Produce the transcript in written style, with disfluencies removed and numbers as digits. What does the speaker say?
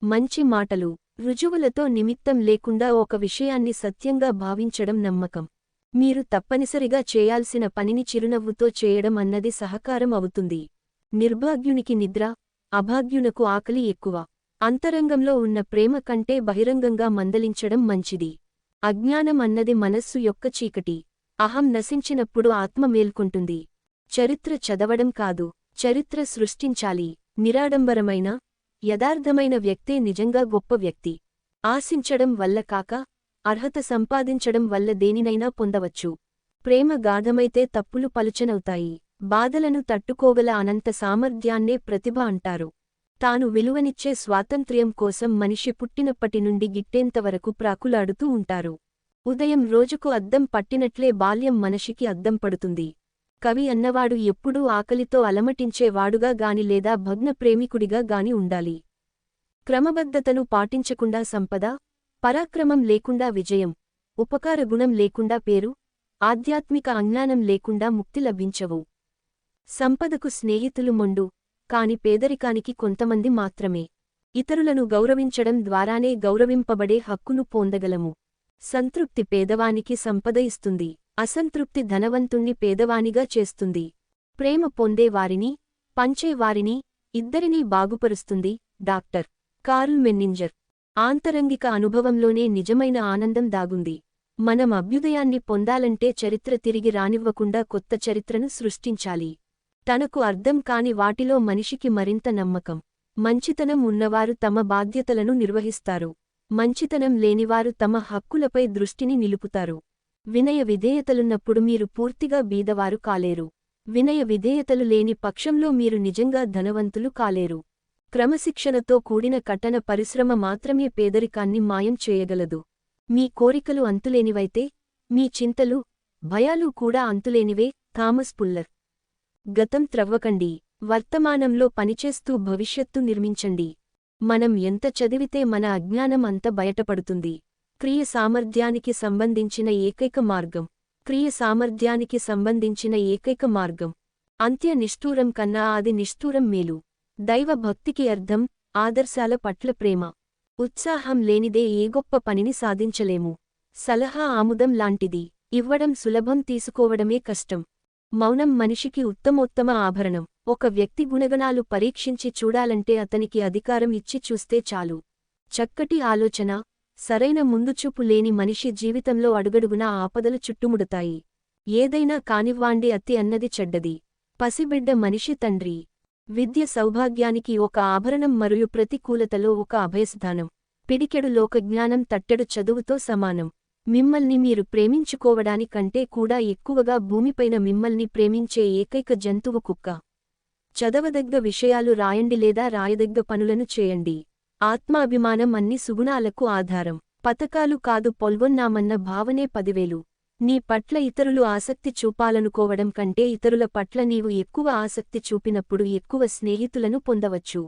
మంచి మాటలు, రుజువులతో నిమిత్తం లేకుండా ఒక విషయాన్ని సత్యంగా భావించడం నమ్మకం. మీరు తప్పనిసరిగా చేయాల్సిన పనిని చిరునవ్వుతో చేయడం అన్నది సహకారం అవుతుంది. నిర్భాగ్యునికి నిద్ర, అభాగ్యునకు ఆకలి ఎక్కువ. అంతరంగంలో ఉన్న ప్రేమ కంటే బహిరంగంగా మందలించడం మంచిది. అజ్ఞానం అన్నది మనస్సు యొక్క చీకటి. అహం నశించినప్పుడు ఆత్మ మేల్కొంటుంది. చరిత్ర చదవడం కాదు, చరిత్ర సృష్టించాలి. నిరాడంబరమైన, యదార్థమైన వ్యక్తే నిజంగా గొప్ప వ్యక్తి. ఆశించడం వల్ల కాక, అర్హత సంపాదించడం వల్ల దేనినైనా పొందవచ్చు. ప్రేమ గాఢమైతే తప్పులు పలుచనవుతాయి. బాధలను తట్టుకోగల అనంత సామర్థ్యాన్నే ప్రతిభ అంటారు. తాను విలువనిచ్చే స్వాతంత్ర్యం కోసం మనిషి పుట్టినప్పటి నుండి గిట్టేంతవరకు ప్రాకులాడుతూ ఉంటారు. ఉదయం రోజుకు అద్దం పట్టినట్లే బాల్యం మనిషికి అద్దం పడుతుంది. కవి అన్నవాడు ఎప్పుడూ ఆకలితో అలమటించేవాడుగా గాని లేదా భగ్న ప్రేమికుడిగా గాని ఉండాలి. క్రమబద్ధతను పాటించకుండా సంపద, పరాక్రమం లేకుండా విజయం, ఉపకార గుణం లేకుండా పేరు, ఆధ్యాత్మిక అజ్ఞానం లేకుండా ముక్తి లభించవు. సంపదకు స్నేహితులు మొండు, కాని పేదరికానికి కొంతమంది మాత్రమే. ఇతరులను గౌరవించడం ద్వారానే గౌరవింపబడే హక్కును పొందగలము. సంతృప్తి పేదవానికి సంపద ఇస్తుంది, అసంతృప్తి ధనవంతుణ్ణి పేదవానిగా చేస్తుంది. ప్రేమ పొందేవారిని, పంచేవారిని, ఇద్దరినీ బాగుపరుస్తుంది. Doctor curl మెన్నింజర్. ఆంతరంగిక అనుభవంలోనే నిజమైన ఆనందం దాగుంది. మనం అభ్యుదయాన్ని పొందాలంటే చరిత్ర తిరిగి రానివ్వకుండా కొత్త చరిత్రను సృష్టించాలి. తనకు అర్థం కాని వాటిలో మనిషికి మరింత నమ్మకం. మంచితనం ఉన్నవారు తమ బాధ్యతలను నిర్వహిస్తారు. మంచితనం లేనివారు తమ హక్కులపై దృష్టిని నిలుపుతారు. వినయ విధేయతలున్నప్పుడు మీరు పూర్తిగా బీదవారు కాలేరు. వినయ విధేయతలు లేని పక్షంలో మీరు నిజంగా ధనవంతులు కాలేరు. క్రమశిక్షణతో కూడిన కఠిన పరిశ్రమ మాత్రమే పేదరికాన్ని మాయం చేయగలదు. మీ కోరికలు అంతులేనివైతే, మీ చింతలు, భయాలు కూడా అంతులేనివే. Thomas puller. గతం త్రవ్వకండి, వర్తమానంలో పనిచేస్తూ భవిష్యత్తు నిర్మించండి. మనం ఎంత చదివితే మన అజ్ఞానం అంత బయటపడుతుంది. క్రియ సామర్థ్యానికి సంబంధించిన ఏకైక మార్గం. క్రియ సామర్థ్యానికి సంబంధించిన ఏకైక మార్గం. అంత్య నిష్ఠూరం కన్నా ఆది నిష్ఠూరం మేలు. దైవ భక్తికి అర్థం, ఆదర్శాల పట్ల ప్రేమ. ఉత్సాహం లేనిదే ఏ గొప్ప పనిని సాధించలేము. సలహా ఆముదం లాంటిది. ఇవ్వడం సులభం, తీసుకోవడమే కష్టం. మౌనం మనిషికి ఉత్తమోత్తమ ఆభరణం. ఒక వ్యక్తి గుణగణాలు పరీక్షించి చూడాలంటే అతనికి అధికారం ఇచ్చి చూస్తే చాలు. చక్కటి ఆలోచన, సరైన ముందుచూపు లేని మనిషి జీవితంలో అడుగడుగునా ఆపదలు చుట్టుముడతాయి. ఏదైనా కానివ్వాండి, అతి అన్నది చెడ్డది. పసిబిడ్డ మనిషి తండ్రి. విద్య సౌభాగ్యానికి ఒక ఆభరణం మరియు ప్రతికూలతలో ఒక అభయస్థానం. పిడికెడు లోకజ్ఞానం తట్టెడు చదువుతో సమానం. మిమ్మల్ని మీరు ప్రేమించుకోవడానికంటే కూడా ఎక్కువగా భూమిపైన మిమ్మల్ని ప్రేమించే ఏకైక జంతువు కుక్క. చదవదగ్గ విషయాలు రాయండి లేదా రాయదగ్గ పనులను చేయండి. ఆత్మాభిమానం అన్ని సుగుణాలకు ఆధారం. పతకాలు కాదు పొల్గొన్నామన్న భావనే 10,000. నీ పట్ల ఇతరులు ఆసక్తి చూపాలనుకోవడం కంటే ఇతరుల పట్ల నీవు ఎక్కువ ఆసక్తి చూపినప్పుడు ఎక్కువ స్నేహితులను పొందవచ్చు.